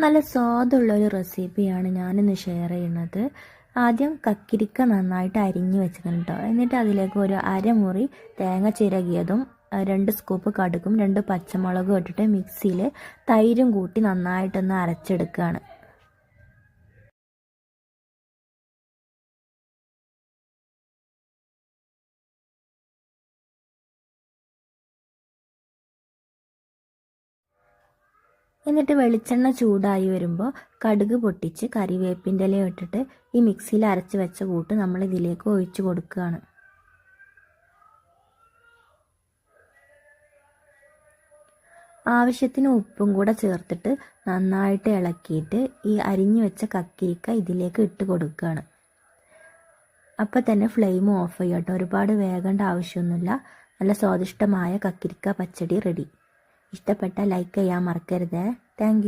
നല്ല സ്വാദുള്ളൊരു റെസിപ്പിയാണ് ഞാനിന്ന് ഷെയർ ചെയ്യുന്നത്. ആദ്യം കക്കിരിക്ക നന്നായിട്ട് അരിഞ്ഞ് വെച്ചതാണ് കേട്ടോ. എന്നിട്ട് അതിലേക്ക് ഒരു അരമുറി തേങ്ങ ചിരകിയതും 2 സ്കൂപ്പ് കടുകും 2 പച്ചമുളകും ഇട്ടിട്ട് മിക്സിയിൽ തൈരും കൂട്ടി നന്നായിട്ടൊന്ന് അരച്ചെടുക്കുകയാണ്. എന്നിട്ട് വെളിച്ചെണ്ണ ചൂടായി വരുമ്പോൾ കടുക് പൊട്ടിച്ച് കറിവേപ്പിൻ്റെ ഇല ഇട്ടിട്ട് ഈ മിക്സിയിൽ അരച്ച് വെച്ച കൂട്ട് നമ്മൾ ഇതിലേക്ക് ഒഴിച്ച് കൊടുക്കുകയാണ്. ആവശ്യത്തിന് ഉപ്പും കൂടെ ചേർത്തിട്ട് നന്നായിട്ട് ഇളക്കിയിട്ട് ഈ അരിഞ്ഞു വെച്ച കക്കിരിക്ക ഇതിലേക്ക് ഇട്ട് കൊടുക്കുകയാണ്. അപ്പോൾ തന്നെ ഫ്ലെയിം ഓഫ് ചെയ്യുക കേട്ടോ. ഒരുപാട് വേകേണ്ട ആവശ്യമൊന്നുമില്ല. നല്ല സ്വാദിഷ്ടമായ കക്കിരിക്ക പച്ചടി റെഡി. ഇഷ്ടപ്പെട്ടാൽ ലൈക്ക് ചെയ്യാൻ മറക്കരുതേ. Thank you.